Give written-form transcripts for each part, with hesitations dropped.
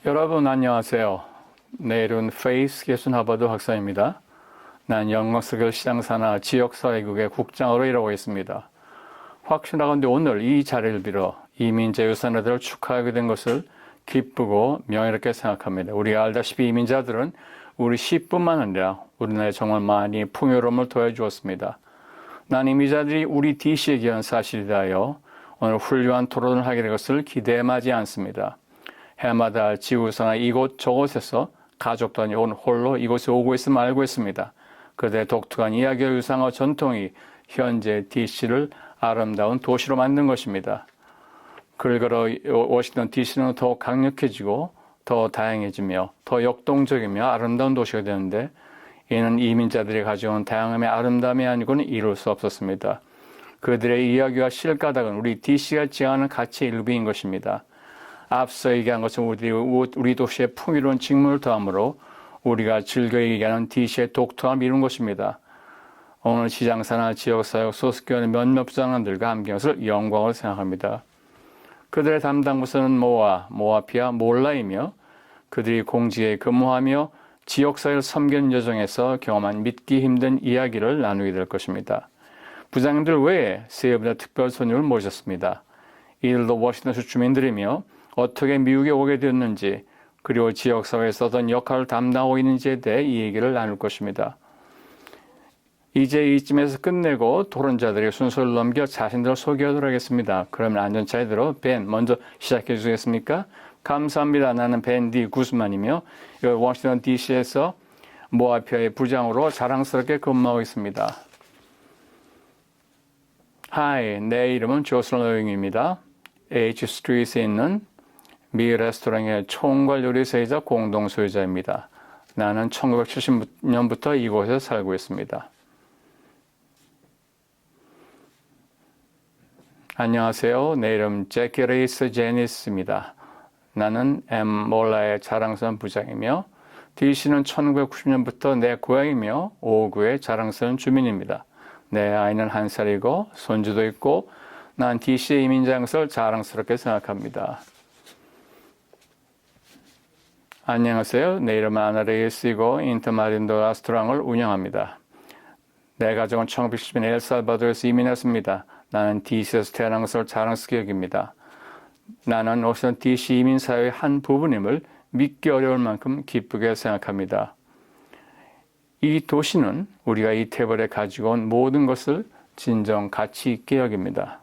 여러분 안녕하세요. 내 이름은 페이스 개순 하버드 박사입니다. 난 영광스러운 시장사나 지역사회국의 국장으로 일하고 있습니다. 확신하건대 오늘 이 자리를 빌어 이민자 유산자들을 축하하게 된 것을 기쁘고 명예롭게 생각합니다. 우리가 알다시피 이민자들은 우리 시뿐만 아니라 우리나라에 정말 많이 풍요로움을 더해주었습니다. 난 이민자들이 우리 DC에 귀한 사실에 대하여 오늘 훌륭한 토론을 하게 될 것을 기대하지 않습니다. 해마다 지구상의 이곳 저곳에서 가족단이 온 홀로 이곳에 오고 있음을 알고 있습니다. 그들의 독특한 이야기와 유산과 전통이 현재 DC를 아름다운 도시로 만든 것입니다. 그를 걸어 워싱턴 DC는 더 강력해지고 더 다양해지며 더 역동적이며 아름다운 도시가 되는데 이는 이민자들이 가져온 다양함의 아름다움이 아니고는 이룰 수 없었습니다. 그들의 이야기와 실가닥은 우리 DC가 지향하는 가치의 일부인 것입니다. 앞서 얘기한 것은 우리 도시의 풍요로운 직무를 더함으로 우리가 즐겨 얘기하는 DC의 독특함을 이룬 것입니다. 오늘 시장사나 지역사역 소속교회의 몇몇 부장관들과 함께 것을 영광으로 생각합니다. 그들의 담당 부서는 모아피아, 몰라이며 그들이 공직에 근무하며 지역사회를 섬기는 여정에서 경험한 믿기 힘든 이야기를 나누게 될 것입니다. 부장님들 외에 세 분의 특별 손님을 모셨습니다. 이들도 워싱턴주 주민들이며 어떻게 미국에 오게 되었는지 그리고 지역사회에서 어떤 역할을 담당하고 있는지에 대해 이 얘기를 나눌 것입니다. 이제 이쯤에서 끝내고 토론자들의 순서를 넘겨 자신들을 소개하도록 하겠습니다. 그러면 안전차례대로 벤 먼저 시작해 주시겠습니까? 감사합니다. 나는 벤디 구스만이며 워싱턴 DC에서 모아피아의 부장으로 자랑스럽게 근무하고 있습니다. 하이, 내 이름은 조슬 노영입니다. H스트리트에 있는 미 레스토랑의 총괄 요리사이자 공동 소유자입니다. 나는 1970년부터 이곳에 살고 있습니다. 안녕하세요. 내 이름 제키 레이스 제니스입니다. 나는 몰라의 자랑스러운 부장이며 DC는 1990년부터 내 고향이며 5구의 자랑스러운 주민입니다. 내 아이는 1살이고 손주도 있고 난 DC의 이민자인 것을 자랑스럽게 생각합니다. 안녕하세요. 내 이름은 아나레이스이고 인터마린도 레스토랑을 운영합니다. 내 가족은 1970년 엘살바도르에서 이민했습니다. 나는 DC에서 태어난 것을 자랑스럽게 여깁니다. 나는 워싱턴 DC 이민사회의 한 부분임을 믿기 어려울 만큼 기쁘게 생각합니다. 이 도시는 우리가 이 테이블에 가지고 온 모든 것을 진정 가치 있게 여깁니다.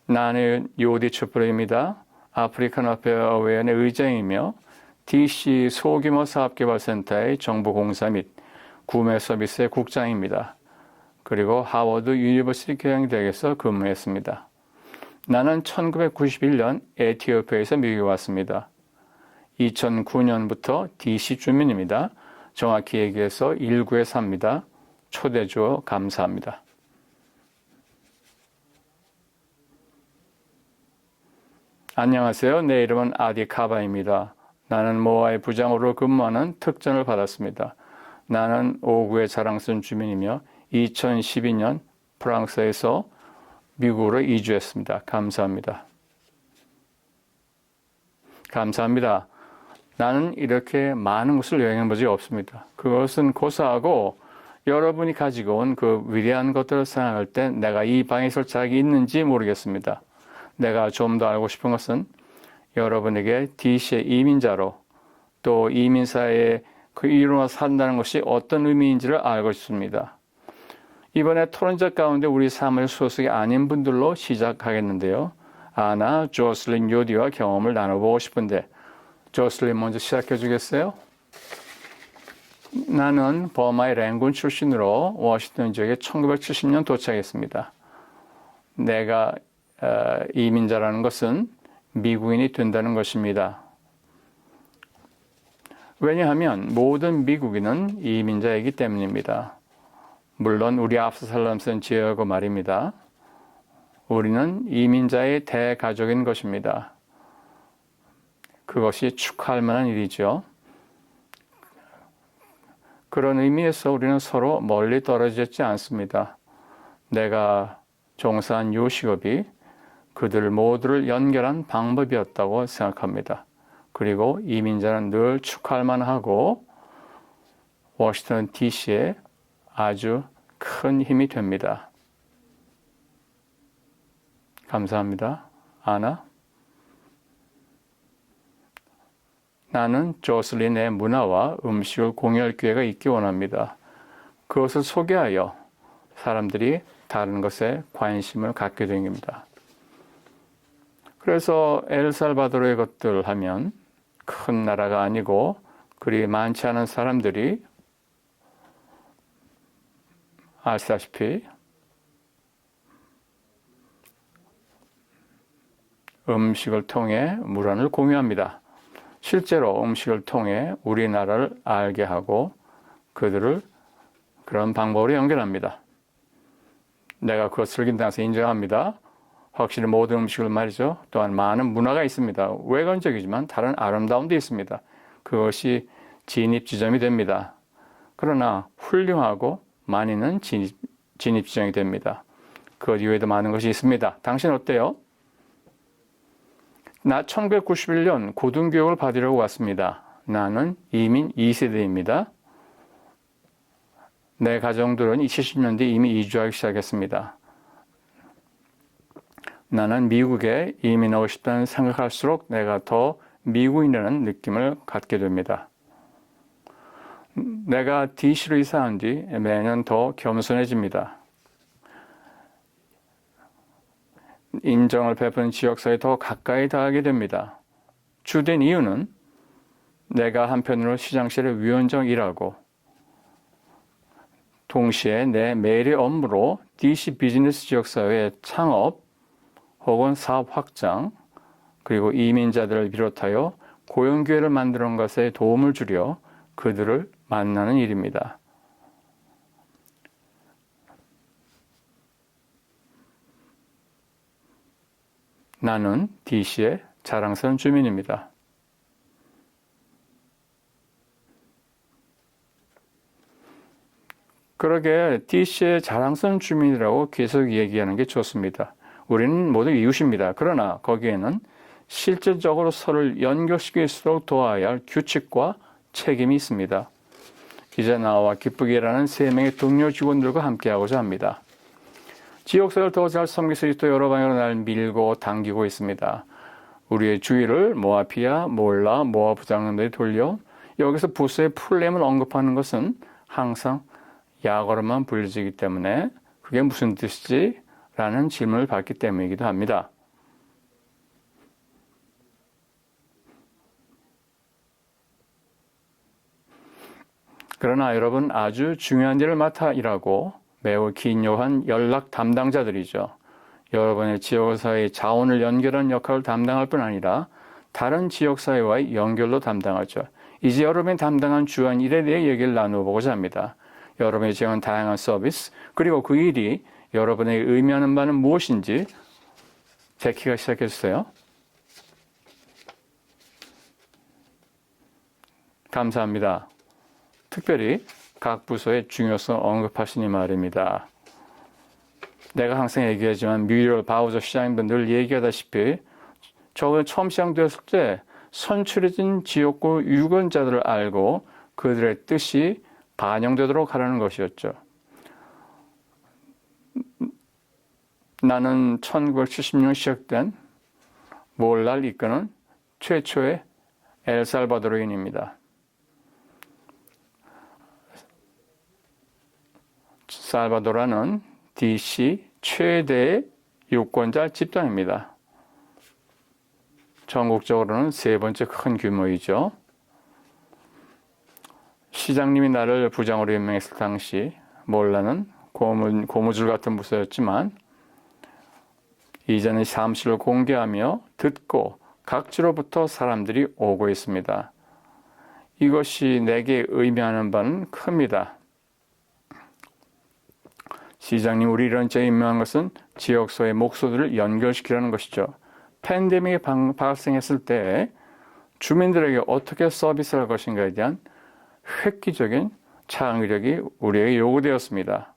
나는 요디 추프로입니다. 아프리칸 어페어웨어의 의장이며 DC 소규모 사업개발센터의 정보공사 및 구매 서비스의 국장입니다. 그리고 하워드 유니버시티 경영대학에서 근무했습니다. 나는 1991년 에티오피아에서 미국에 왔습니다. 2009년부터 DC 주민입니다. 정확히 얘기해서 1구에 삽니다. 초대해 주어 감사합니다. 안녕하세요. 내 이름은 아디 카바입니다. 나는 모아의 부장으로 근무하는 특전을 받았습니다. 나는 5구의 자랑스러운 주민이며 2012년 프랑스에서 미국으로 이주했습니다. 감사합니다. 감사합니다. 나는 이렇게 많은 곳을 여행해 본 적이 없습니다. 그것은 고사하고 여러분이 가지고 온 그 위대한 것들을 생각할 때 내가 이 방에 있을 자격이 있는지 모르겠습니다. 내가 좀 더 알고 싶은 것은 여러분에게 DC의 이민자로 또 이민사회에 그 이루어 산다는 것이 어떤 의미인지를 알고 싶습니다. 이번에 토론자 가운데 우리 사무엘 소속이 아닌 분들로 시작하겠는데요. 아나, 조슬린 요디와 경험을 나눠보고 싶은데 조슬린 먼저 시작해 주겠어요? 나는 버마의 랭군 출신으로 워싱턴 지역에 1970년 도착했습니다. 내가 이민자라는 것은 미국인이 된다는 것입니다. 왜냐하면 모든 미국인은 이민자이기 때문입니다. 물론 우리 앞서 살람선 지역하고 말입니다. 우리는 이민자의 대가족인 것입니다. 그것이 축하할 만한 일이죠. 그런 의미에서 우리는 서로 멀리 떨어지지 않습니다. 내가 종사한 요식업이 그들 모두를 연결한 방법이었다고 생각합니다. 그리고 이민자는 늘 축하할 만하고 워싱턴 DC에 아주 큰 힘이 됩니다. 감사합니다. 아나. 나는 조슬린의 문화와 음식을 공유할 기회가 있기 원합니다. 그것을 소개하여 사람들이 다른 것에 관심을 갖게 된 겁니다. 그래서 엘살바도르의 것들 하면 큰 나라가 아니고 그리 많지 않은 사람들이 아시다시피 음식을 통해 문화를 공유합니다. 실제로 음식을 통해 우리나라를 알게 하고 그들을 그런 방법으로 연결합니다. 내가 그것을 김당에서 인정합니다. 확실히 모든 음식을 말이죠. 또한 많은 문화가 있습니다. 외관적이지만 다른 아름다움도 있습니다. 그것이 진입 지점이 됩니다. 그러나 훌륭하고 많이는 진입 지점이 됩니다. 그 이외에도 많은 것이 있습니다. 당신 어때요? 나 1991년 고등교육을 받으려고 왔습니다. 나는 이민 2세대입니다. 내 가정들은 2010년대 이미 이주하기 시작했습니다. 나는 미국에 이민하고 싶다는 생각할수록 내가 더 미국인이라는 느낌을 갖게 됩니다. 내가 DC로 이사한 뒤 매년 더 겸손해집니다. 인정을 베푸는 지역사회에 더 가까이 닿게 됩니다. 주된 이유는 내가 한편으로 시장실의 위원장 일하고 동시에 내 매일의 업무로 DC 비즈니스 지역사회의 창업 혹은 사업 확장 그리고 이민자들을 비롯하여 고용기회를 만드는 것에 도움을 주려 그들을 만나는 일입니다. 나는 DC의 자랑스러운 주민입니다. 그러게 DC의 자랑스러운 주민이라고 계속 얘기하는 게 좋습니다. 우리는 모두 이웃입니다. 그러나 거기에는 실질적으로 서로를 연결시킬수록 도와야 할 규칙과 책임이 있습니다. 이제 나와 기쁘게 일하는 3명의 동료 직원들과 함께하고자 합니다. 지역사회를 더 잘 섬길 수 있도록 여러 방향으로 날 밀고 당기고 있습니다. 우리의 주의를 모아피아, 몰라, 모아 부장님들이 돌려 여기서 부서의 풀네임을 언급하는 것은 항상 약어로만 불려지기 때문에 그게 무슨 뜻이지? 라는 질문을 받기 때문이기도 합니다. 그러나 여러분 아주 중요한 일을 맡아 일하고 매우 기묘한 연락 담당자들이죠. 여러분의 지역사회의 자원을 연결하는 역할을 담당할 뿐 아니라 다른 지역사회와의 연결도 담당하죠. 이제 여러분이 담당한 주요한 일에 대해 얘기를 나누어보고자 합니다. 여러분이 제공한 다양한 서비스 그리고 그 일이 여러분에게 의미하는 바는 무엇인지 제키가 시작해주세요. 감사합니다. 특별히 각 부서의 중요성 언급하시니 말입니다. 내가 항상 얘기하지만 뮤리얼 바우저 시장님도 늘 얘기하다시피 저는 처음 시작되었을 때 선출해진 지역구 유권자들을 알고 그들의 뜻이 반영되도록 하라는 것이었죠. 나는 1970년 시작된 몰라를 이끄는 최초의 엘살바도르인입니다. 살바도르는 DC 최대의 유권자 집단입니다. 전국적으로는 3번째 큰 규모이죠. 시장님이 나를 부장으로 임명했을 당시 몰라는 고무줄 같은 부서였지만 이제는 사무실을 공개하며 듣고 각지로부터 사람들이 오고 있습니다. 이것이 내게 의미하는 바는 큽니다. 시장님 우리 이런째 임명한 것은 지역사회 목소리를 연결시키라는 것이죠. 팬데믹이 발생했을 때 주민들에게 어떻게 서비스할 것인가에 대한 획기적인 창의력이 우리에게 요구되었습니다.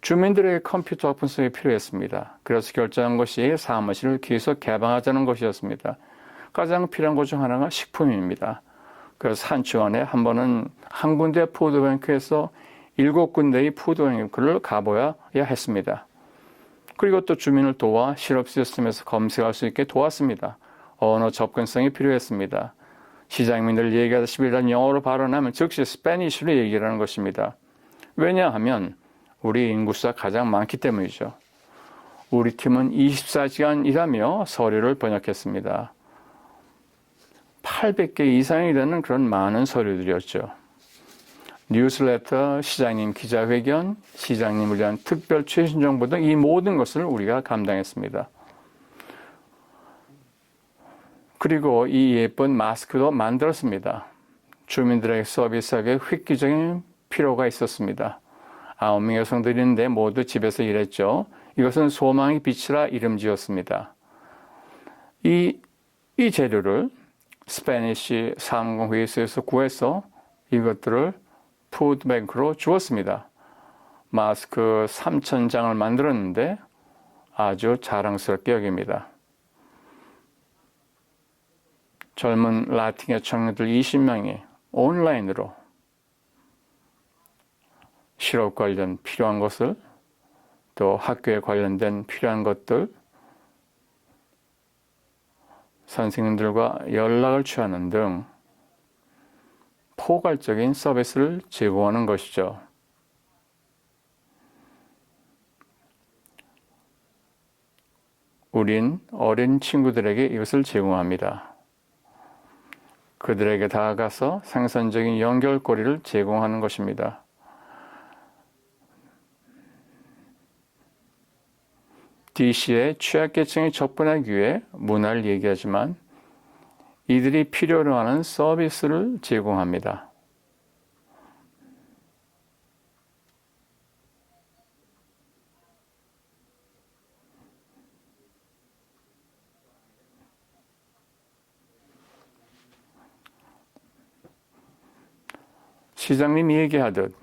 주민들에게 컴퓨터 접근성이 필요했습니다. 그래서 결정한 것이 사무실을 계속 개방하자는 것이었습니다. 가장 필요한 것 중 하나가 식품입니다. 그래서 한 주 안에 한 번은 한 군데 푸드뱅크에서 7군데의 푸드뱅크를 가봐야 했습니다. 그리고 또 주민을 도와 실업 시스템에서 검색할 수 있게 도왔습니다. 언어 접근성이 필요했습니다. 시장민들 얘기하다시피 일단 영어로 발언하면 즉시 스페니쉬로 얘기를 하는 것입니다. 왜냐하면 우리 인구수가 가장 많기 때문이죠. 우리 팀은 24시간 일하며 서류를 번역했습니다. 800개 이상이 되는 그런 많은 서류들이었죠. 뉴스레터, 시장님 기자회견, 시장님을 위한 특별 최신 정보 등 이 모든 것을 우리가 감당했습니다. 그리고 이 예쁜 마스크도 만들었습니다. 주민들에게 서비스하기 획기적인 필요가 있었습니다. 9명 여성들인데 모두 집에서 일했죠. 이것은 소망의 빛이라 이름 지었습니다. 이 재료를 스페니쉬 상공회의소에서 구해서 이것들을 푸드뱅크로 주었습니다. 마스크 3,000장을 만들었는데 아주 자랑스럽게 여깁니다. 젊은 라틴계 청년들 20명이 온라인으로 실업 관련 필요한 것을 또 학교에 관련된 필요한 것들 선생님들과 연락을 취하는 등 포괄적인 서비스를 제공하는 것이죠. 우린 어린 친구들에게 이것을 제공합니다. 그들에게 다가가서 생산적인 연결고리를 제공하는 것입니다. DC의 취약계층이 접근하기 위해 문화를 얘기하지만 이들이 필요로 하는 서비스를 제공합니다. 시장님이 얘기하듯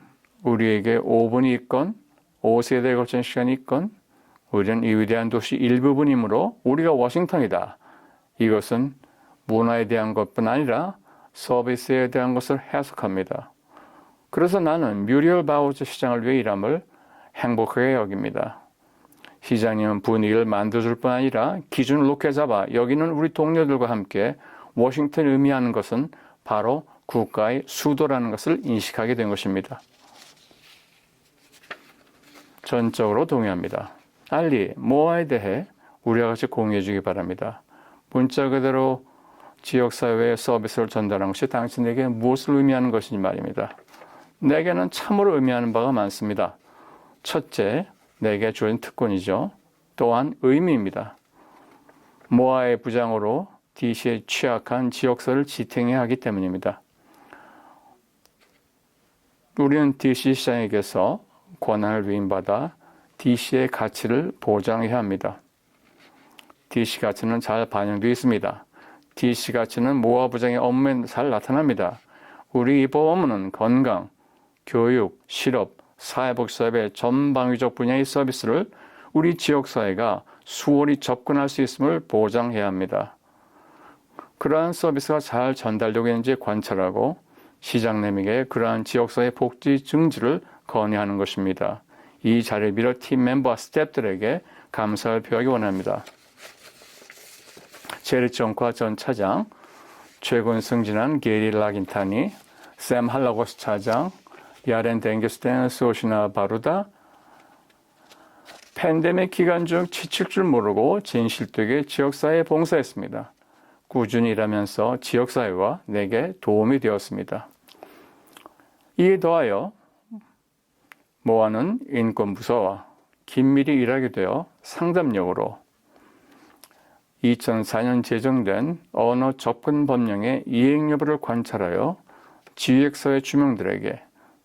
우리에게 5분이 있건 5세대에 걸친 시간이 있건 우리는 이 위대한 도시 일부분이므로 우리가 워싱턴이다. 이것은 문화에 대한 것뿐 아니라 서비스에 대한 것을 해석합니다. 그래서 나는 뮤리얼 바우저 시장을 위해 일함을 행복하게 여깁니다. 시장님은 분위기를 만들어줄 뿐 아니라 기준을 높게 잡아 여기는 우리 동료들과 함께 워싱턴이 의미하는 것은 바로 국가의 수도라는 것을 인식하게 된 것입니다. 전적으로 동의합니다. 알리, 모아에 대해 우리와 같이 공유해 주기 바랍니다. 문자 그대로 지역사회의 서비스를 전달하는 것이 당신에게 무엇을 의미하는 것인지 말입니다. 내게는 참으로 의미하는 바가 많습니다. 첫째, 내게 주어진 특권이죠. 또한 의미입니다. 모아의 부장으로 DC에 취약한 지역사회를 지탱해야 하기 때문입니다. 우리는 DC 시장에게서 권한을 위임받아 DC의 가치를 보장해야 합니다. DC 가치는 잘 반영되어 있습니다. DC 가치는 모아 부장의 업무에 잘 나타납니다. 우리 이법 업무는 건강, 교육, 실업, 사회복지사업의 전방위적 분야의 서비스를 우리 지역사회가 수월히 접근할 수 있음을 보장해야 합니다. 그러한 서비스가 잘 전달되고 있는지 관찰하고 시장님에게 그러한 지역사회 복지 증지를 건의하는 것입니다. 이 자리를 빌어 팀 멤버와 스태프들에게 감사를 표하기 원합니다. 제리 정과 전 차장, 최근 승진한 게리 라긴타니, 샘 할라고스 차장, 야렌 댕게스텐 소시나 바루다, 팬데믹 기간 중 지칠 줄 모르고 진실되게 지역사회에 봉사했습니다. 꾸준히 일하면서 지역사회와 내게 도움이 되었습니다. 이에 더하여 모아는 인권부서와 긴밀히 일하게 되어 상담력으로 2004년 제정된 언어 접근 법령의 이행 여부를 관찰하여 지역사회 주민들에게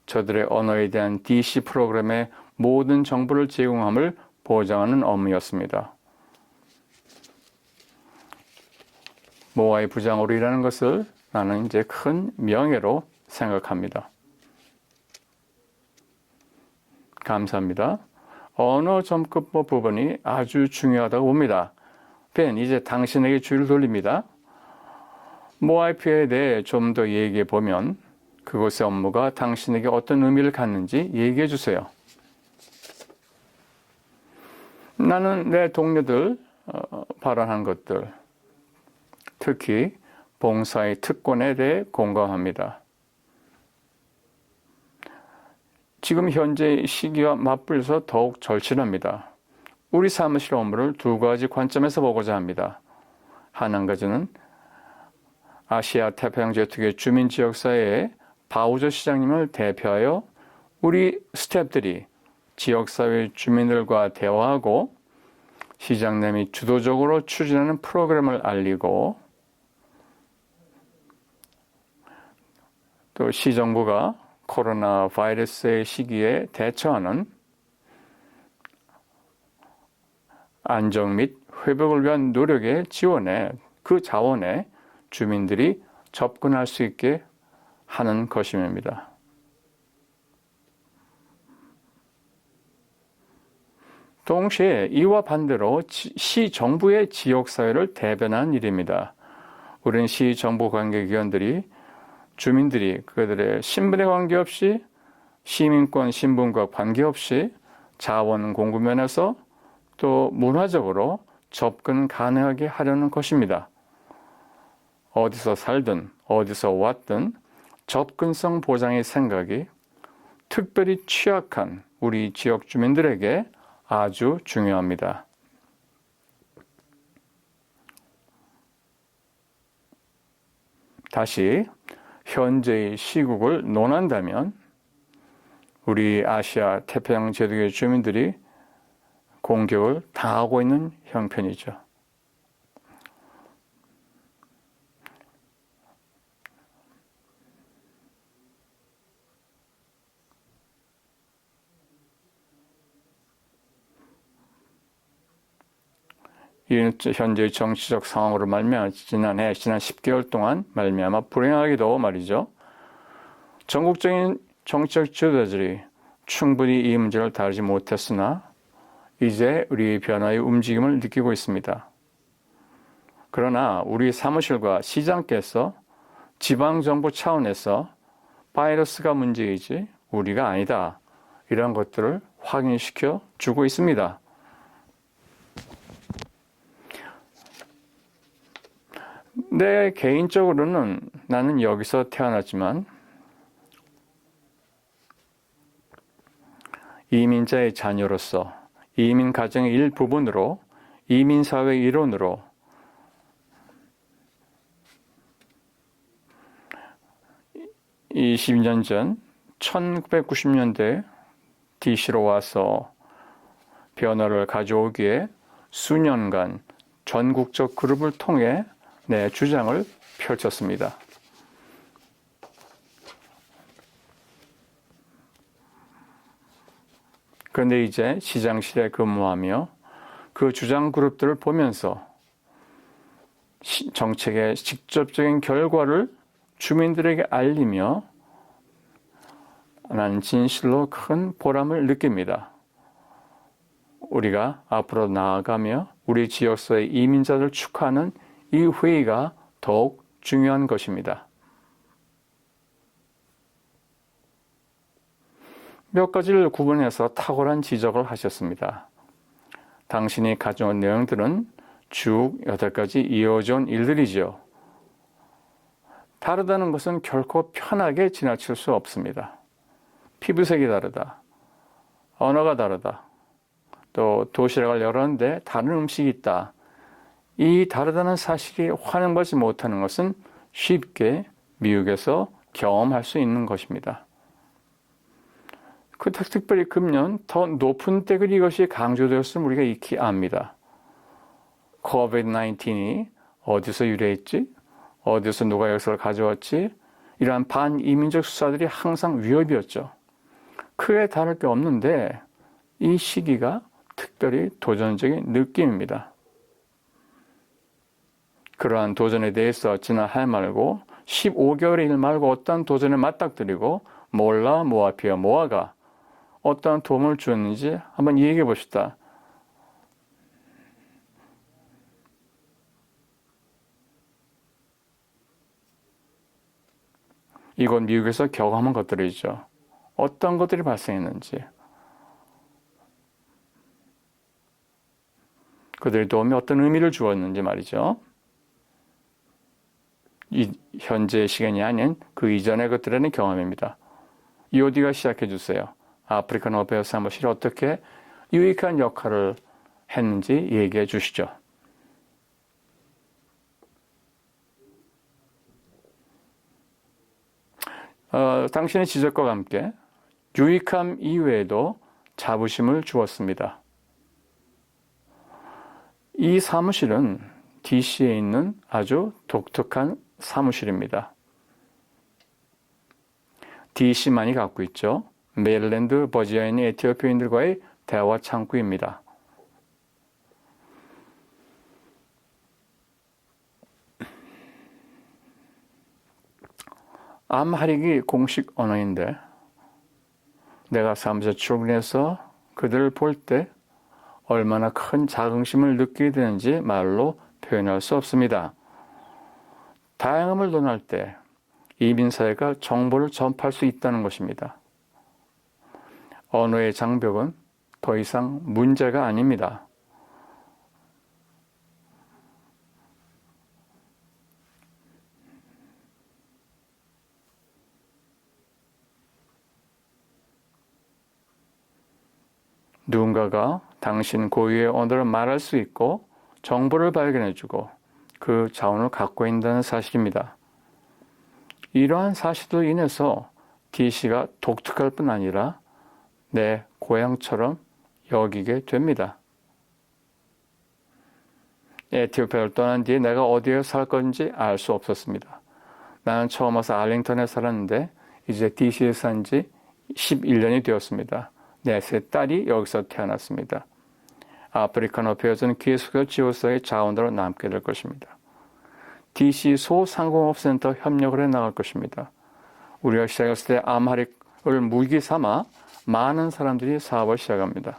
저들의 언어에 대한 DC 프로그램의 모든 정보를 제공함을 보장하는 업무였습니다. 모아의 부장으로 일하는 것을 나는 이제 큰 명예로 생각합니다. 감사합니다. 언어 접근법 부분이 아주 중요하다고 봅니다. 벤, 이제 당신에게 주의를 돌립니다. 모아이피에 대해 좀 더 얘기해 보면 그곳의 업무가 당신에게 어떤 의미를 갖는지 얘기해 주세요. 나는 내 동료들 발언한 것들, 특히 봉사의 특권에 대해 공감합니다. 지금 현재 시기와 맞불려서 더욱 절실합니다. 우리 사무실 업무를 두 가지 관점에서 보고자 합니다. 한 가지는 아시아 태평양 지역의 주민지역사회의 바우저 시장님을 대표하여 우리 스태프들이 지역사회 주민들과 대화하고 시장님이 주도적으로 추진하는 프로그램을 알리고 또 시정부가 코로나 바이러스의 시기에 대처하는 안정 및 회복을 위한 노력의 지원에 그 자원에 주민들이 접근할 수 있게 하는 것입니다. 동시에 이와 반대로 시정부의 지역사회를 대변하는 일입니다. 우리는 시정부 관계기관들이 주민들이 그들의 신분에 관계없이 시민권 신분과 관계없이 자원 공급 면에서 또 문화적으로 접근 가능하게 하려는 것입니다. 어디서 살든 어디서 왔든 접근성 보장의 생각이 특별히 취약한 우리 지역 주민들에게 아주 중요합니다. 다시 현재의 시국을 논한다면 우리 아시아 태평양 제도의 주민들이 공격을 당하고 있는 형편이죠. 현재의 정치적 상황으로 말미암아 지난 10개월 동안 말미암아 불행하게도 말이죠. 전국적인 정치적 지도자들이 충분히 이 문제를 다루지 못했으나 이제 우리의 변화의 움직임을 느끼고 있습니다. 그러나 우리 사무실과 시장께서 지방정부 차원에서 바이러스가 문제이지 우리가 아니다. 이런 것들을 확인시켜 주고 있습니다. 내 개인적으로는 나는 여기서 태어났지만 이민자의 자녀로서 이민 가정의 일부분으로 이민사회 일원으로 이 20년 전 1990년대 DC로 와서 변화를 가져오기에 수년간 전국적 그룹을 통해 내 주장을 펼쳤습니다. 그런데 이제 시장실에 근무하며 그 주장 그룹들을 보면서 정책의 직접적인 결과를 주민들에게 알리며 나는 진실로 큰 보람을 느낍니다. 우리가 앞으로 나아가며 우리 지역사회 이민자들 축하하는 이 회의가 더욱 중요한 것입니다. 몇 가지를 구분해서 탁월한 지적을 하셨습니다. 당신이 가져온 내용들은 쭉 8가지 이어져 온 일들이죠. 다르다는 것은 결코 편하게 지나칠 수 없습니다. 피부색이 다르다. 언어가 다르다. 또 도시락을 열었는데 다른 음식이 있다. 이 다르다는 사실이 환영받지 못하는 것은 쉽게 미국에서 경험할 수 있는 것입니다. 특별히 금년 더 높은 때가 이것이 강조되었음을 우리가 익히 압니다. COVID-19이 어디서 유래했지? 어디서 누가 역사를 가져왔지? 이러한 반이민적 수사들이 항상 위협이었죠. 크게 다를 게 없는데 이 시기가 특별히 도전적인 느낌입니다. 그러한 도전에 대해서 지난 할 말고 15개월의 일 말고 어떤 도전에 맞닥뜨리고 몰라 모아피어 모아가 어떠한 도움을 주었는지 한번 얘기해 봅시다. 이곳 미국에서 경험한 것들이죠. 어떤 것들이 발생했는지, 그들의 도움이 어떤 의미를 주었는지 말이죠. 이 현재의 시간이 아닌 그 이전의 것들에는 경험입니다. 이오디가 시작해 주세요. 아프리칸 어페어 사무실이 어떻게 유익한 역할을 했는지 얘기해 주시죠. 당신의 지적과 함께 유익함 이외에도 자부심을 주었습니다. 이 사무실은 DC에 있는 아주 독특한 사무실입니다. DC만이 갖고 있죠. 메릴랜드, 버지니아에 있는 에티오피아인들과의 대화 창구입니다. 암하릭이 공식 언어인데 내가 사무실에 출근해서 그들을 볼 때 얼마나 큰 자긍심을 느끼게 되는지 말로 표현할 수 없습니다. 다양함을 논할 때 이민사회가 정보를 전파할 수 있다는 것입니다. 언어의 장벽은 더 이상 문제가 아닙니다. 누군가가 당신 고유의 언어를 말할 수 있고 정보를 발견해주고 그 자원을 갖고 있다는 사실입니다. 이러한 사실로 인해서 DC가 독특할 뿐 아니라 내 고향처럼 여기게 됩니다. 에티오피아를 떠난 뒤에 내가 어디에 살 건지 알 수 없었습니다. 나는 처음 와서 알링턴에 살았는데 이제 DC에 산 지 11년이 되었습니다. 내 세 딸이 여기서 태어났습니다. 아프리칸 어페어즈는 계속해서 지오사의 자원으로 남게 될 것입니다. DC 소상공업센터 협력을 해 나갈 것입니다. 우리가 시작했을 때 암하릭을 무기 삼아 많은 사람들이 사업을 시작합니다.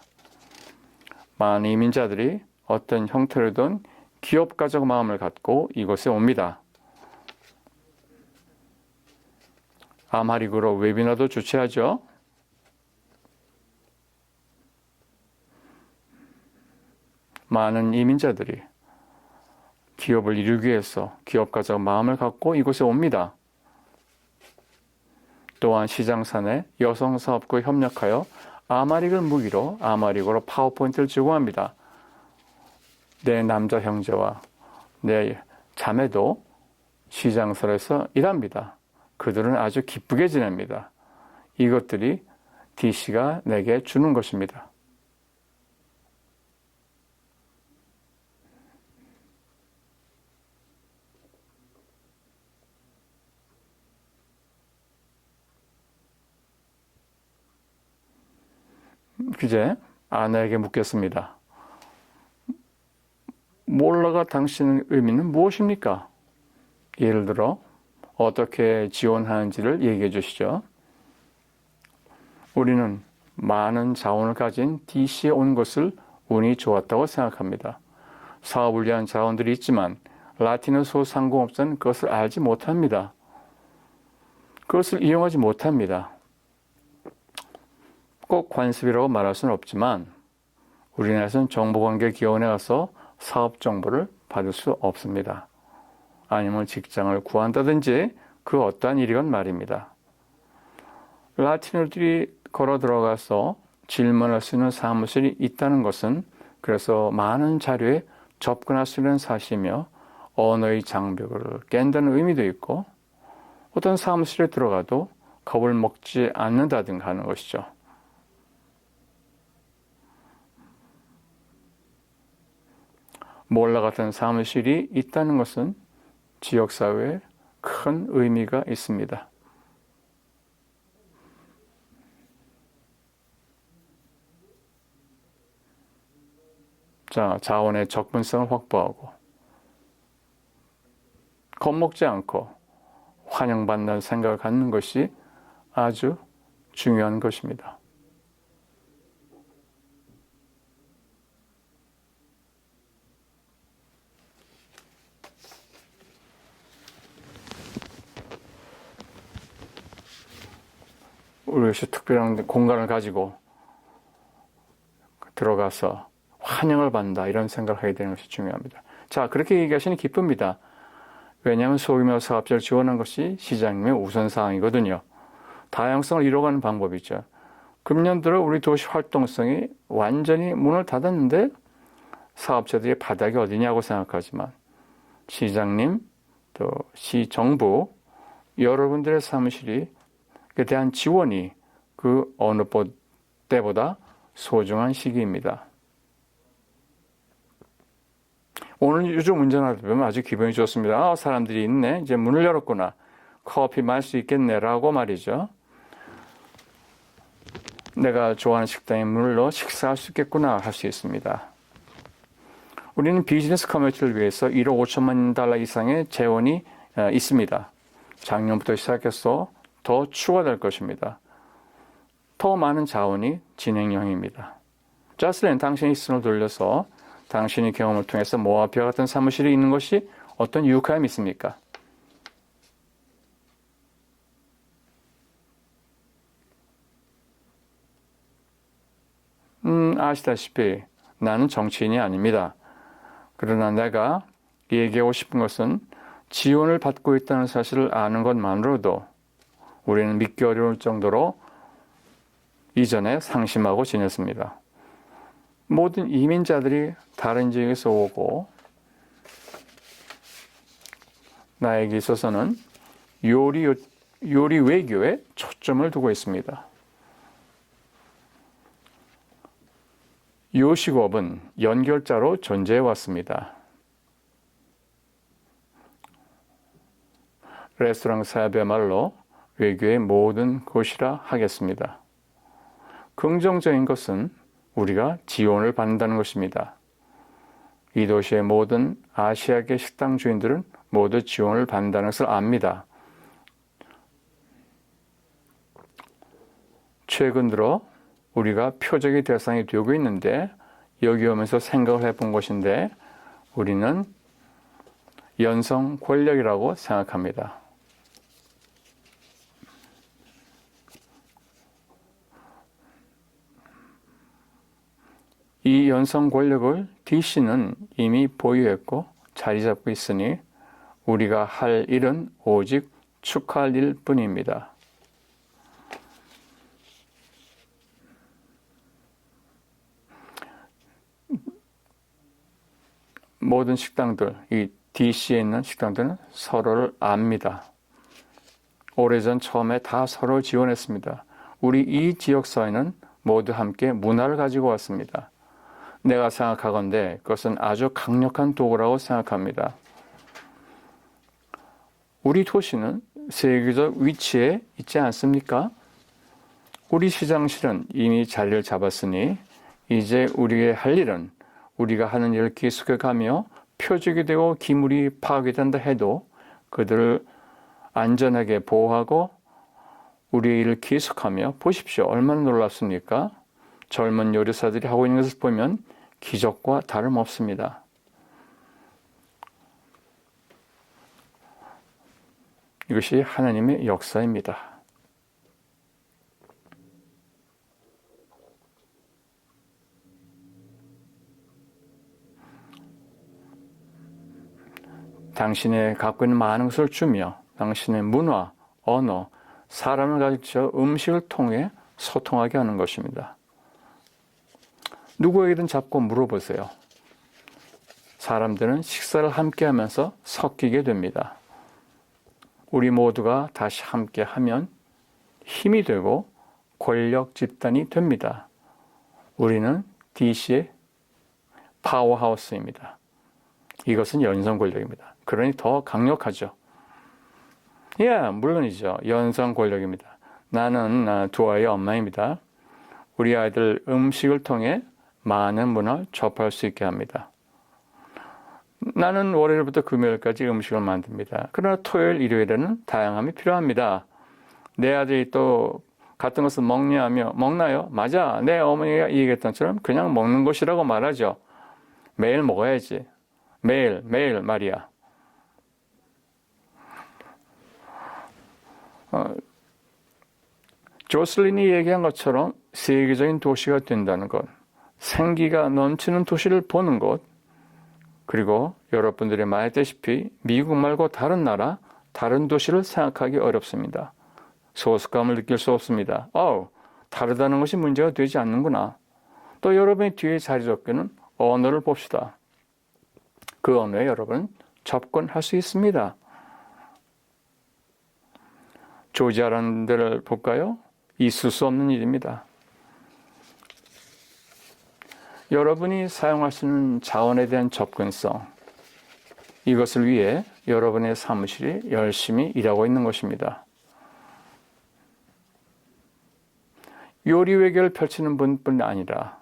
많은 이민자들이 어떤 형태로든 기업가적 마음을 갖고 이곳에 옵니다. 암하릭으로 웨비나도 주최하죠. 많은 이민자들이 기업을 이루기 위해서 기업가적 마음을 갖고 이곳에 옵니다. 또한 시장산에 여성사업과 협력하여 아마릭을 무기로 아마릭으로 파워포인트를 제공합니다. 내 남자 형제와 내 자매도 시장설에서 일합니다. 그들은 아주 기쁘게 지냅니다. 이것들이 DC가 내게 주는 것입니다. 그제 아내에게 묻겠습니다. 몰라가 당신의 의미는 무엇입니까? 예를 들어 어떻게 지원하는지를 얘기해 주시죠. 우리는 많은 자원을 가진 DC에 온 것을 운이 좋았다고 생각합니다. 사업을 위한 자원들이 있지만 라틴어 소상공업자는 그것을 알지 못합니다. 그것을 이용하지 못합니다. 꼭 관습이라고 말할 수는 없지만 우리나라에서는 정보관계기관에 가서 사업 정보를 받을 수 없습니다. 아니면 직장을 구한다든지 그 어떠한 일이건 말입니다. 라틴어들이 걸어 들어가서 질문할 수 있는 사무실이 있다는 것은 그래서 많은 자료에 접근할 수 있는 사실이며 언어의 장벽을 깬다는 의미도 있고 어떤 사무실에 들어가도 겁을 먹지 않는다든가 하는 것이죠. 몰라 같은 사무실이 있다는 것은 지역사회에 큰 의미가 있습니다. 자, 자원의 접근성을 확보하고 겁먹지 않고 환영받는 생각을 갖는 것이 아주 중요한 것입니다. 우리가 특별한 공간을 가지고 들어가서 환영을 받는다 이런 생각을 하게 되는 것이 중요합니다. 자, 그렇게 얘기하시니 기쁩니다. 왜냐하면 소규모 사업자를 지원한 것이 시장님의 우선사항이거든요. 다양성을 이뤄가는 방법이죠. 금년 들어 우리 도시 활동성이 완전히 문을 닫았는데 사업자들이 바닥이 어디냐고 생각하지만 시장님, 또 시정부, 여러분들의 사무실이 에 대한 지원이 그 어느 때보다 소중한 시기입니다. 오늘 요즘 운전하다 보면 아주 기분이 좋습니다. 사람들이 있네. 이제 문을 열었구나. 커피 마실 수 있겠네라고 말이죠. 내가 좋아하는 식당에 문을 넣어 식사할 수 있겠구나 할 수 있습니다. 우리는 비즈니스 커뮤니티를 위해서 1억 5천만 달러 이상의 재원이 있습니다. 작년부터 시작해서 더 추가될 것입니다. 더 많은 자원이 진행형입니다. 자슬린, 당신의 시선을 돌려서 당신의 경험을 통해서 모아피아 같은 사무실이 있는 것이 어떤 유익함이 있습니까? 아시다시피 나는 정치인이 아닙니다. 그러나 내가 얘기하고 싶은 것은 지원을 받고 있다는 사실을 아는 것만으로도 우리는 믿기 어려울 정도로 이전에 상심하고 지냈습니다. 모든 이민자들이 다른 지역에서 오고 나에게 있어서는 요리 외교에 초점을 두고 있습니다. 요식업은 연결자로 존재해 왔습니다. 레스토랑 사업이야말로 외교의 모든 곳이라 하겠습니다. 긍정적인 것은 우리가 지원을 받는다는 것입니다. 이 도시의 모든 아시아계 식당 주인들은 모두 지원을 받는다는 것을 압니다. 최근 들어 우리가 표적의 대상이 되고 있는데 여기 오면서 생각을 해본 것인데 우리는 연성 권력이라고 생각합니다. 이 연성 권력을 DC는 이미 보유했고 자리 잡고 있으니 우리가 할 일은 오직 축하할 일 뿐입니다. 모든 식당들, 이 DC에 있는 식당들은 서로를 압니다. 오래전 처음에 다 서로 지원했습니다. 우리 이 지역사회는 모두 함께 문화를 가지고 왔습니다. 내가 생각하건대 그것은 아주 강력한 도구라고 생각합니다. 우리 도시는 세계적 위치에 있지 않습니까? 우리 시장실은 이미 자리를 잡았으니 이제 우리의 할 일은 우리가 하는 일을 계속해가며 표적이 되고 기물이 파괴된다 해도 그들을 안전하게 보호하고 우리의 일을 계속하며 보십시오. 얼마나 놀랍습니까? 젊은 요리사들이 하고 있는 것을 보면 기적과 다름없습니다. 이것이 하나님의 역사입니다. 당신의 갖고 있는 많은 것을 주며 당신의 문화, 언어, 사람을 가르쳐 음식을 통해 소통하게 하는 것입니다. 누구에게든 잡고 물어보세요. 사람들은 식사를 함께 하면서 섞이게 됩니다. 우리 모두가 다시 함께 하면 힘이 되고 권력 집단이 됩니다. 우리는 DC의 파워하우스입니다. 이것은 연성 권력입니다. 그러니 더 강력하죠. 물론이죠. 연성 권력입니다. 나는 두 아이의 엄마입니다. 우리 아이들 음식을 통해 많은 문화를 접할 수 있게 합니다. 나는 월요일부터 금요일까지 음식을 만듭니다. 그러나 토요일, 일요일에는 다양함이 필요합니다. 내 아들이 또 같은 것을 먹나요? 맞아. 내 어머니가 얘기했던 것처럼 그냥 먹는 것이라고 말하죠. 매일 먹어야지. 매일 말이야. 조슬린이 얘기한 것처럼 세계적인 도시가 된다는 것, 생기가 넘치는 도시를 보는 것, 그리고 여러분들이 말했다시피 미국 말고 다른 나라, 다른 도시를 생각하기 어렵습니다. 소속감을 느낄 수 없습니다. 다르다는 것이 문제가 되지 않는구나. 또 여러분의 뒤에 자리 잡기는 언어를 봅시다. 그 언어에 여러분 접근할 수 있습니다. 조지아라는 데를 볼까요? 있을 수 없는 일입니다. 여러분이 사용할 수 있는 자원에 대한 접근성, 이것을 위해 여러분의 사무실이 열심히 일하고 있는 것입니다. 요리 외교를 펼치는 분뿐 아니라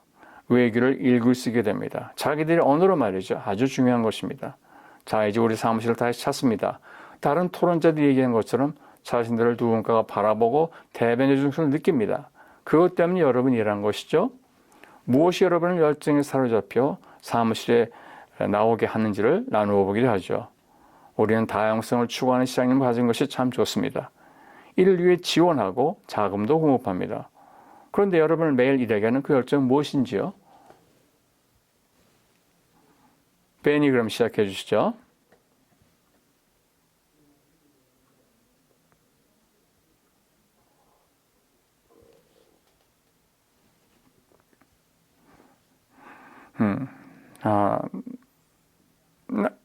외교를 일굴 쓰게 됩니다. 자기들의 언어로 말이죠. 아주 중요한 것입니다. 자, 이제 우리 사무실을 다시 찾습니다. 다른 토론자들이 얘기한 것처럼 자신들을 누군가가 바라보고 대변해 준 것을 느낍니다. 그것 때문에 여러분이 일한 것이죠. 무엇이 여러분을 열정에 사로잡혀 사무실에 나오게 하는지를 나누어 보기도 하죠. 우리는 다양성을 추구하는 시장님을 가진 것이 참 좋습니다. 이를 위해 지원하고 자금도 공급합니다. 그런데 여러분을 매일 일하게 하는 그 열정은 무엇인지요? 베니 그럼 시작해 주시죠.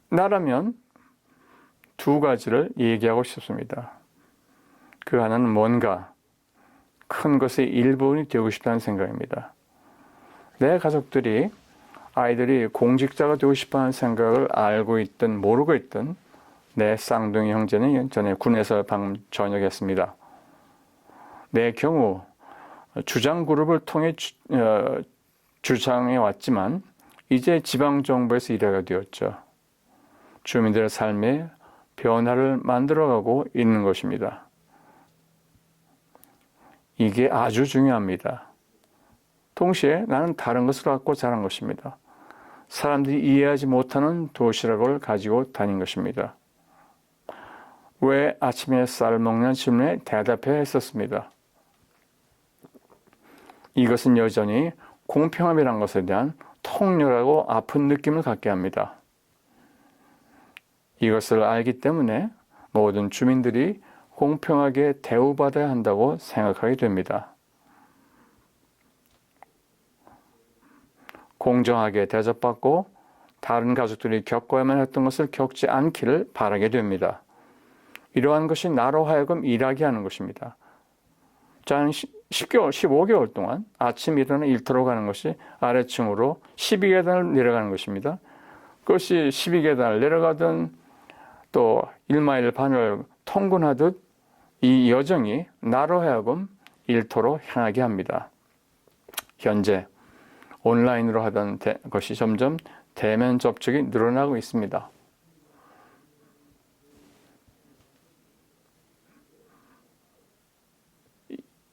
나라면 두 가지를 얘기하고 싶습니다. 그 하나는 뭔가 큰 것의 일부분이 되고 싶다는 생각입니다. 내 가족들이 아이들이 공직자가 되고 싶어하는 생각을 알고 있든 모르고 있든 내 쌍둥이 형제는 전에 군에서 방금 전역했습니다. 내 경우 주장 그룹을 통해 주장해 왔지만 이제 지방정부에서 일하게 되었죠. 주민들의 삶에 변화를 만들어가고 있는 것입니다. 이게 아주 중요합니다. 동시에 나는 다른 것을 갖고 자란 것입니다. 사람들이 이해하지 못하는 도시락을 가지고 다닌 것입니다. 왜 아침에 쌀 먹는 질문에 대답해야 했었습니다. 이것은 여전히 공평함이란 것에 대한 통렬하고 아픈 느낌을 갖게 합니다. 이것을 알기 때문에 모든 주민들이 공평하게 대우받아야 한다고 생각하게 됩니다. 공정하게 대접받고 다른 가족들이 겪어야만 했던 것을 겪지 않기를 바라게 됩니다. 이러한 것이 나로 하여금 일하게 하는 것입니다. 자, 한 10개월, 15개월 동안 아침 일어나 일터로 가는 것이 아래층으로 12계단을 내려가는 것입니다. 그것이 12계단을 내려가든 또 1마일 반을 통근하듯 이 여정이 나로 하여금 일터로 향하게 합니다. 현재 온라인으로 하던 것이 점점 대면 접촉이 늘어나고 있습니다.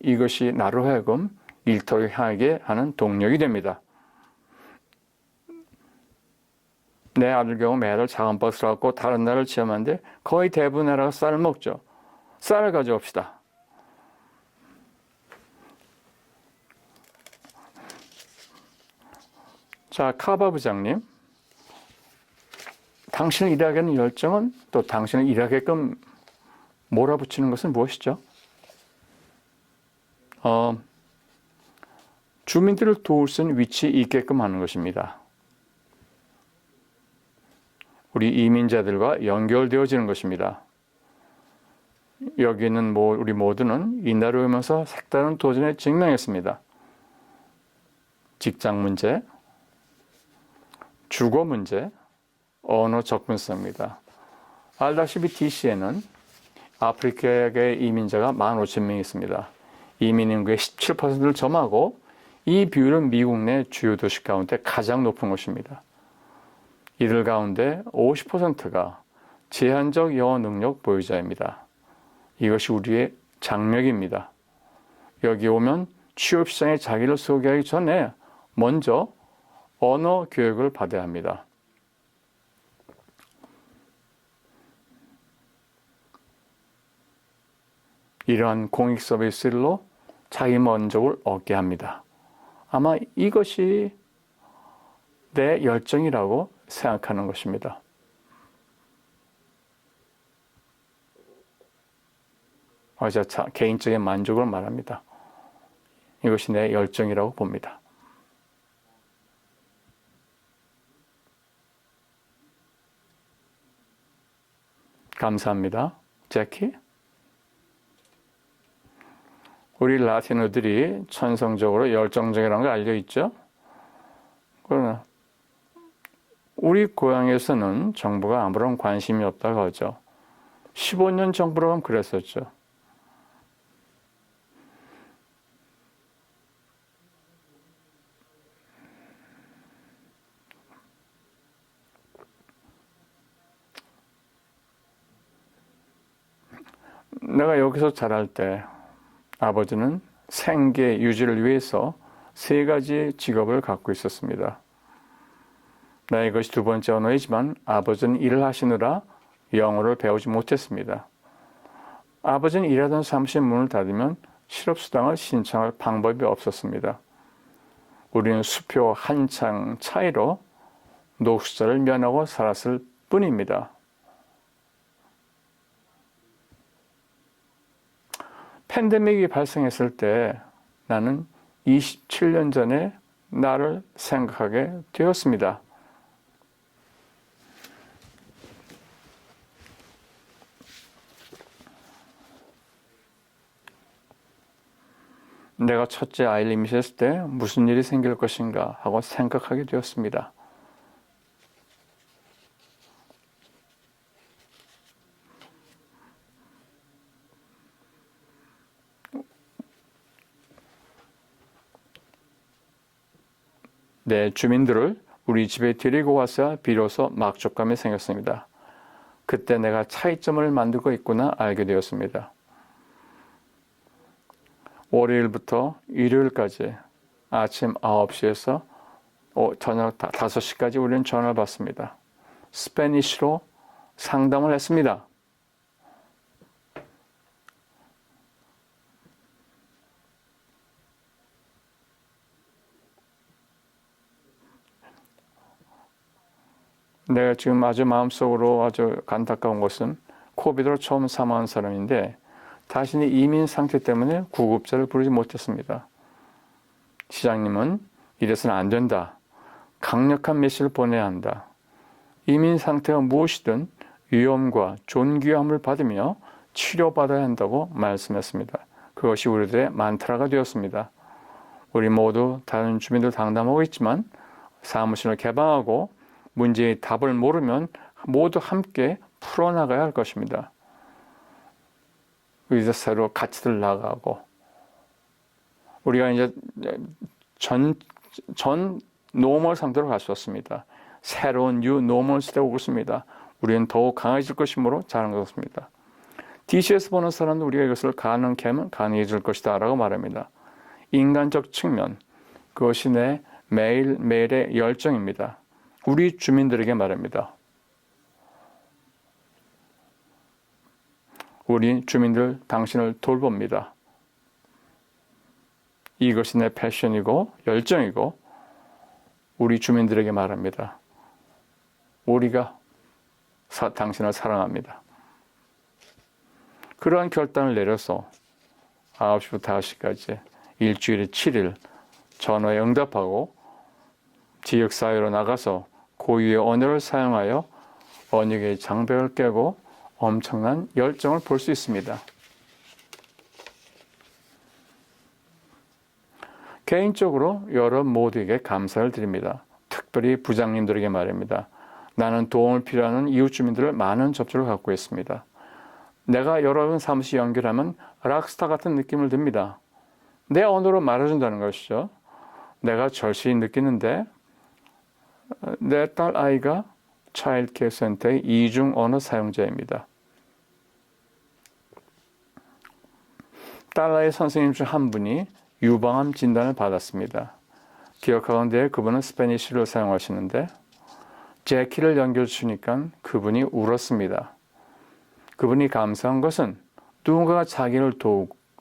이것이 나로 하여금 일터로 향하게 하는 동력이 됩니다. 내 아들 경우 매달 작은 버스를 갖고 다른 나라를 체험하는데 거의 대부분 나라가 쌀을 먹죠. 쌀을 가져옵시다. 자, 카바 부장님. 당신을 일하게 하는 열정은 또 당신을 일하게끔 몰아붙이는 것은 무엇이죠? 주민들을 도울 수 있는 위치에 있게끔 하는 것입니다. 우리 이민자들과 연결되어지는 것입니다. 여기 있는 우리 모두는 이 나라에 오면서 색다른 도전에 직면했습니다. 직장 문제, 주거 문제, 언어 접근성입니다. 알다시피 DC에는 아프리카계 이민자가 15,000명 있습니다. 이민 인구의 17%를 점하고 이 비율은 미국 내 주요 도시 가운데 가장 높은 것입니다. 이들 가운데 50%가 제한적 영어 능력 보유자입니다. 이것이 우리의 장력입니다. 여기 오면 취업시장에 자기를 소개하기 전에 먼저 언어 교육을 받아야 합니다. 이러한 공익 서비스로 자기 만족을 얻게 합니다. 아마 이것이 내 열정이라고 생각하는 것입니다. 개인적인 만족을 말합니다. 이것이 내 열정이라고 봅니다. 감사합니다. 제키? 우리 라틴어들이 천성적으로 열정적이라는 걸 알려 있죠? 그러나 우리 고향에서는 정부가 아무런 관심이 없다고 하죠. 15년 정부라면 그랬었죠. 내가 여기서 자랄 때 아버지는 생계 유지를 위해서 3가지 직업을 갖고 있었습니다. 이것이 2번째 언어이지만 아버지는 일을 하시느라 영어를 배우지 못했습니다. 아버지는 일하던 사무실 문을 닫으면 실업수당을 신청할 방법이 없었습니다. 우리는 수표 한 장 차이로 노숙자를 면하고 살았을 뿐입니다. 팬데믹이 발생했을 때 나는 27년 전에 나를 생각하게 되었습니다. 내가 첫째 아이를 임신했을 때 무슨 일이 생길 것인가 하고 생각하게 되었습니다. 내 주민들을 우리 집에 데리고 와서 비로소 막족감이 생겼습니다. 그때 내가 차이점을 만들고 있구나 알게 되었습니다. 월요일부터 일요일까지 아침 9시에서 저녁 5시까지 우리는 전화를 받습니다. 스페니쉬로 상담을 했습니다. 내가 지금 아주 마음속으로 아주 안타까운 것은 코비드로 처음 사망한 사람인데 자신이 이민 상태 때문에 구급차를 부르지 못했습니다. 시장님은 이래서는 안 된다. 강력한 메시지를 보내야 한다. 이민 상태가 무엇이든 위험과 존귀함을 받으며 치료받아야 한다고 말씀했습니다. 그것이 우리들의 만트라가 되었습니다. 우리 모두 다른 주민들 상담하고 있지만 사무실을 개방하고 문제의 답을 모르면 모두 함께 풀어나가야 할 것입니다. 의사 새로 같이들 나가고 우리가 이제 전 노멀 상태로 갈 수 없습니다. 새로운 뉴 노멀 시대가 오고 있습니다. 우리는 더욱 강해질 것이므로 잘한 것입니다. DC에서 보는 사람도 우리가 이것을 가능하면 가능해질 것이다 라고 말합니다. 인간적 측면, 그것이 내 매일매일의 열정입니다. 우리 주민들에게 말합니다. 우리 주민들 당신을 돌봅니다. 이것이 내 패션이고 열정이고 우리 주민들에게 말합니다. 우리가 당신을 사랑합니다. 그러한 결단을 내려서 9시부터 5시까지 일주일에 7일 전화에 응답하고 지역사회로 나가서 고유의 언어를 사용하여 언역의 장벽을 깨고 엄청난 열정을 볼 수 있습니다. 개인적으로 여러분 모두에게 감사를 드립니다. 특별히 부장님들에게 말입니다. 나는 도움을 필요하는 이웃 주민들을 많은 접촉을 갖고 있습니다. 내가 여러분 사무실 연결하면 락스타 같은 느낌을 듭니다. 내 언어로 말해준다는 것이죠. 내가 절실히 느끼는데 내 딸 아이가 차일드케어 센터의 이중 언어 사용자입니다. 딸 아이 선생님 중 한 분이 유방암 진단을 받았습니다. 기억하건대 그분은 스페니쉬를 사용하시는데 제키를 연결 주니까 그분이 울었습니다. 그분이 감사한 것은 누군가가 자기를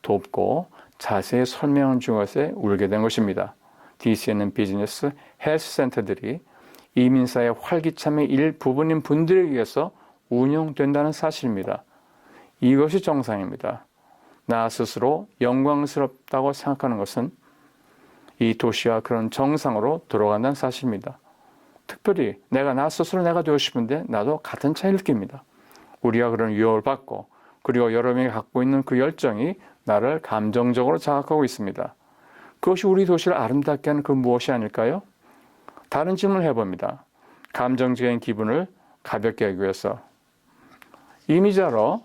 돕고 자세히 설명한 것에 울게 된 것입니다. DC에는 비즈니스, 헬스 센터들이 이민사의 활기참의 일부분인 분들에 의해서 운영된다는 사실입니다. 이것이 정상입니다. 나 스스로 영광스럽다고 생각하는 것은 이 도시와 그런 정상으로 돌아간다는 사실입니다. 특별히 나 스스로 내가 되고 싶은데 나도 같은 차이를 느낍니다. 우리가 그런 유혹을 받고 그리고 여러분이 갖고 있는 그 열정이 나를 감정적으로 자극하고 있습니다. 그것이 우리 도시를 아름답게 하는 그 무엇이 아닐까요? 다른 질문을 해봅니다. 감정적인 기분을 가볍게 하기 위해서 이미자로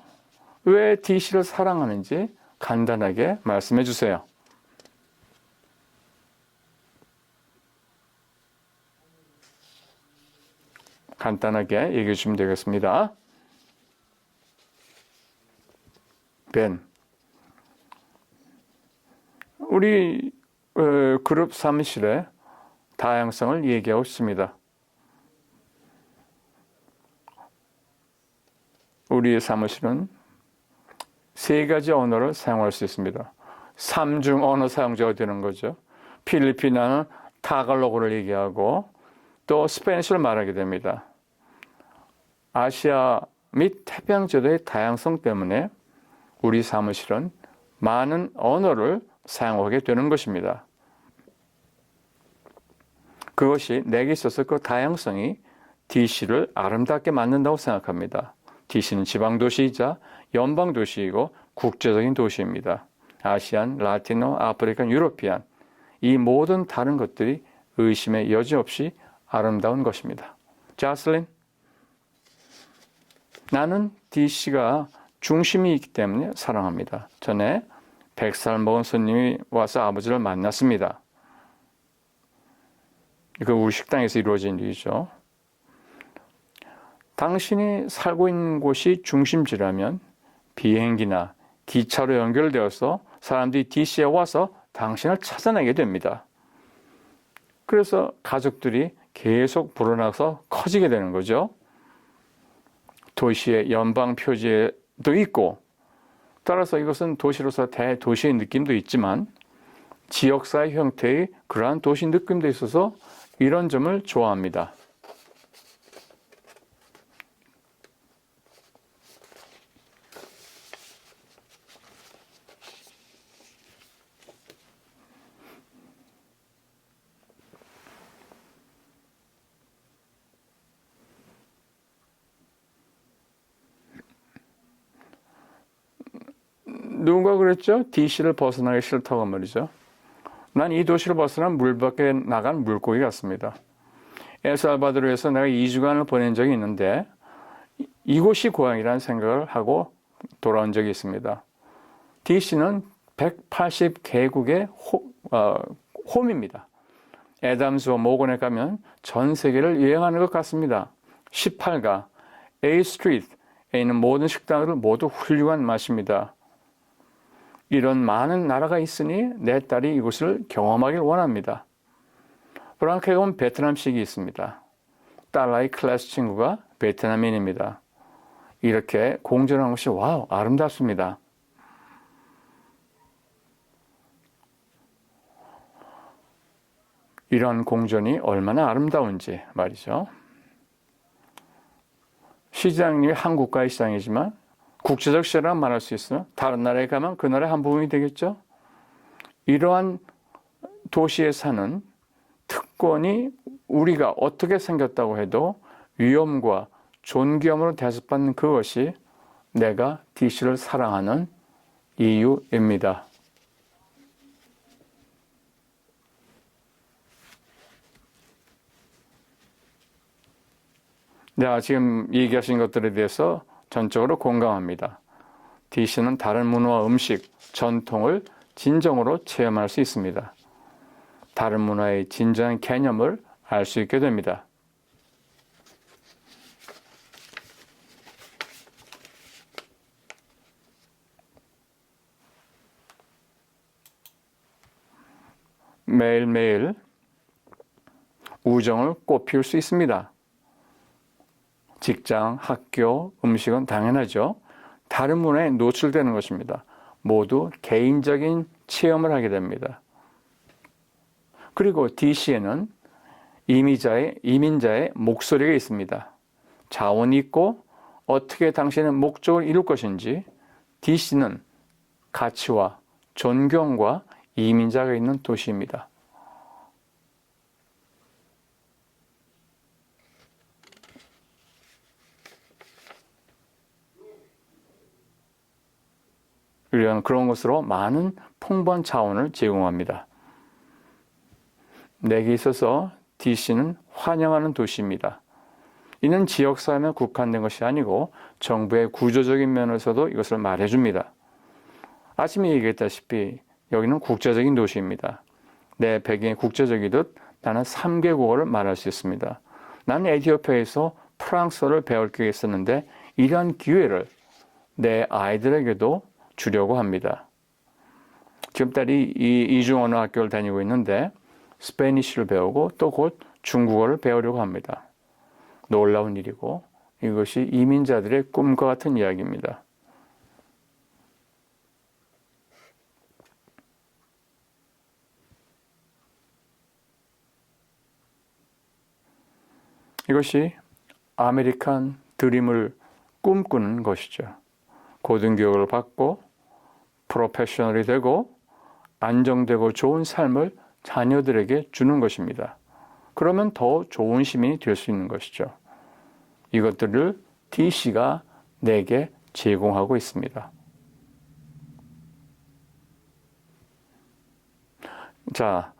왜 DC를 사랑하는지 간단하게 말씀해 주세요. 간단하게 얘기해 주시면 되겠습니다. 벤. 우리 그룹 사무실의 다양성을 얘기하고 있습니다. 우리의 사무실은 3가지 언어를 사용할 수 있습니다. 3중 언어 사용자가 되는 거죠. 필리핀어는 타갈로그를 얘기하고 또 스페니쉬를 말하게 됩니다. 아시아 및 태평양 지도의 다양성 때문에 우리 사무실은 많은 언어를 사용하게 되는 것입니다. 그것이 내게 있어서 그 다양성이 DC를 아름답게 만든다고 생각합니다. DC는 지방도시이자 연방도시이고 국제적인 도시입니다. 아시안, 라티노, 아프리칸, 유로피안 이 모든 다른 것들이 의심의 여지 없이 아름다운 것입니다. 자슬린, 나는 DC가 중심이 있기 때문에 사랑합니다. 전에 100살 먹은 손님이 와서 아버지를 만났습니다. 이거 우리 식당에서 이루어진 일이죠. 당신이 살고 있는 곳이 중심지라면 비행기나 기차로 연결되어서 사람들이 DC에 와서 당신을 찾아내게 됩니다. 그래서 가족들이 계속 불어나서 커지게 되는 거죠. 도시의 연방 표지도 있고 따라서 이것은 도시로서 대도시의 느낌도 있지만 지역사회 형태의 그러한 도시 느낌도 있어서 이런 점을 좋아합니다. 누군가 그랬죠? DC를 벗어나기 싫다고 말이죠. 난 이 도시를 벗어나 물 밖에 나간 물고기 같습니다. 엘살바도르에서 내가 2주간을 보낸 적이 있는데 이곳이 고향이라는 생각을 하고 돌아온 적이 있습니다. DC는 180개국의 홈입니다. 애담스와 모건에 가면 전 세계를 여행하는 것 같습니다. 18가 A 스트리트에 있는 모든 식당들을 모두 훌륭한 맛입니다. 이런 많은 나라가 있으니 내 딸이 이곳을 경험하길 원합니다. 프랑크에 가면 베트남식이 있습니다. 딸아이 클래스 친구가 베트남인입니다. 이렇게 공존하는 것이 와우 아름답습니다. 이런 공존이 얼마나 아름다운지 말이죠. 시장님이 한국가의 시장이지만 국제적 시장이라고 말할 수 있어요. 다른 나라에 가면 그 나라의 한 부분이 되겠죠. 이러한 도시에 사는 특권이 우리가 어떻게 생겼다고 해도 위엄과 존귀함으로 대접받는 그것이 내가 DC를 사랑하는 이유입니다. 내가 지금 얘기하신 것들에 대해서 전적으로 공감합니다. DC는 다른 문화와 음식, 전통을 진정으로 체험할 수 있습니다. 다른 문화의 진정한 개념을 알 수 있게 됩니다. 매일매일 우정을 꽃피울 수 있습니다. 직장, 학교, 음식은 당연하죠. 다른 문화에 노출되는 것입니다. 모두 개인적인 체험을 하게 됩니다. 그리고 DC에는 이민자의 목소리가 있습니다. 자원이 있고 어떻게 당신의 목적을 이룰 것인지 DC는 가치와 존경과 이민자가 있는 도시입니다. 이런 그런 것으로 많은 풍부한 자원을 제공합니다. 내게 있어서 DC는 환영하는 도시입니다. 이는 지역사회에 국한된 것이 아니고 정부의 구조적인 면에서도 이것을 말해줍니다. 아침에 얘기했다시피 여기는 국제적인 도시입니다. 내 배경이 국제적이듯 나는 3개국어를 말할 수 있습니다. 나는 에티오피아에서 프랑스어를 배울 게 있었는데 이러한 기회를 내 아이들에게도 주려고 합니다. 지금 딸이 이중언어 학교를 다니고 있는데 스페니쉬를 배우고 또 곧 중국어를 배우려고 합니다. 놀라운 일이고 이것이 이민자들의 꿈과 같은 이야기입니다. 이것이 아메리칸 드림을 꿈꾸는 것이죠. 고등교육을 받고 프로페셔널이 되고 안정되고 좋은 삶을 자녀들에게 주는 것입니다. 그러면 더 좋은 시민이 될 수 있는 것이죠. 이것들을 DC가 내게 제공하고 있습니다. 자,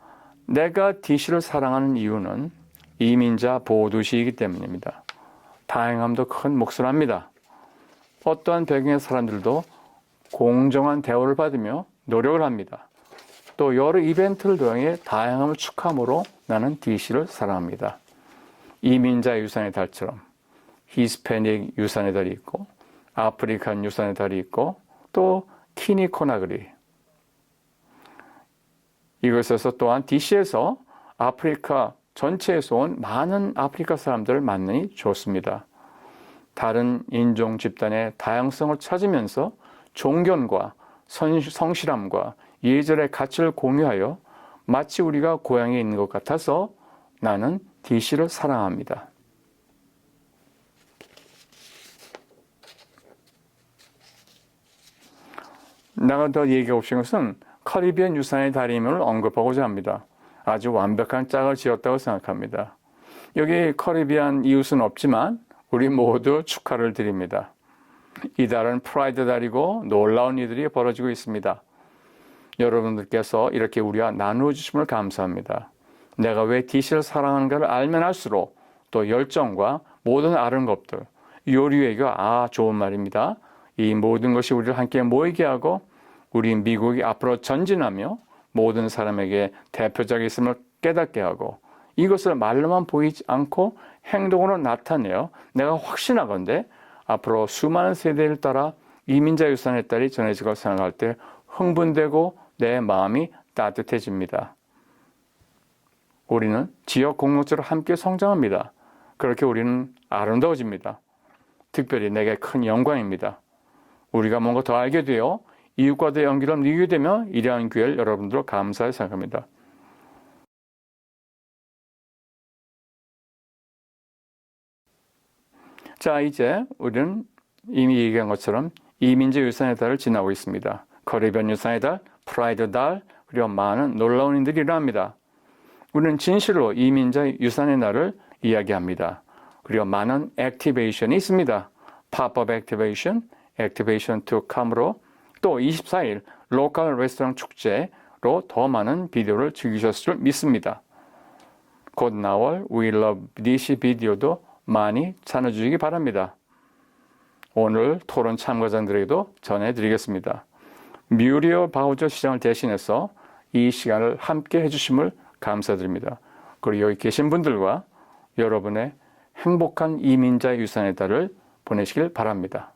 내가 DC를 사랑하는 이유는 이민자 보호도시이기 때문입니다. 다양함도 큰 몫을 합니다. 어떠한 배경의 사람들도 공정한 대우를 받으며 노력을 합니다. 또 여러 이벤트를 통해 다양함을 축하함으로 나는 DC를 사랑합니다. 이민자 유산의 달처럼 히스패닉 유산의 달이 있고 아프리칸 유산의 달이 있고 또 키니코나그리 이것에서 또한 DC에서 아프리카 전체에서 온 많은 아프리카 사람들을 만나니 좋습니다. 다른 인종 집단의 다양성을 찾으면서 종견과 성실함과 예절의 가치를 공유하여 마치 우리가 고향에 있는 것 같아서 나는 DC를 사랑합니다. 내가 더 얘기하고 싶은 것은 카리비안 유산의 달임을 언급하고자 합니다. 아주 완벽한 짝을 지었다고 생각합니다. 여기 카리비안 이웃은 없지만 우리 모두 축하를 드립니다. 이 달은 프라이드 달이고 놀라운 일들이 벌어지고 있습니다. 여러분들께서 이렇게 우리와 나누어 주심을 감사합니다. 내가 왜 DC를 사랑하는가를 알면 알수록 또 열정과 모든 아는 것들, 요리회가 좋은 말입니다. 이 모든 것이 우리를 함께 모이게 하고 우리 미국이 앞으로 전진하며 모든 사람에게 대표적이 있음을 깨닫게 하고 이것을 말로만 보이지 않고 행동으로 나타내어 내가 확신하건대 앞으로 수많은 세대를 따라 이민자 유산의 딸이 전해질 걸 생각할 때 흥분되고 내 마음이 따뜻해집니다. 우리는 지역 공동체로 함께 성장합니다. 그렇게 우리는 아름다워집니다. 특별히 내게 큰 영광입니다. 우리가 뭔가 더 알게 되어 이웃과의 연결을 이루게 되며 이러한 기회를 여러분들로 감사히 생각합니다. 자, 이제 우리는 이미 얘기한 것처럼 이민자 유산의 달을 지나고 있습니다. 카리비안 유산의 달, 프라이드 달, 그리고 많은 놀라운 일들이 일어납니다. 우리는 진실로 이민자 유산의 날을 이야기합니다. 그리고 많은 액티베이션이 있습니다. 팝업 액티베이션, 액티베이션 투 캄으로 또 24일 로컬 레스토랑 축제로 더 많은 비디오를 즐기셨을 줄 믿습니다. 곧 나올 We Love DC 비디오도 많이 찾아주시기 바랍니다. 오늘 토론 참가자들에게도 전해드리겠습니다. 뮤리어 바우저 시장을 대신해서 이 시간을 함께 해주심을 감사드립니다. 그리고 여기 계신 분들과 여러분의 행복한 이민자 유산의 달을 보내시길 바랍니다.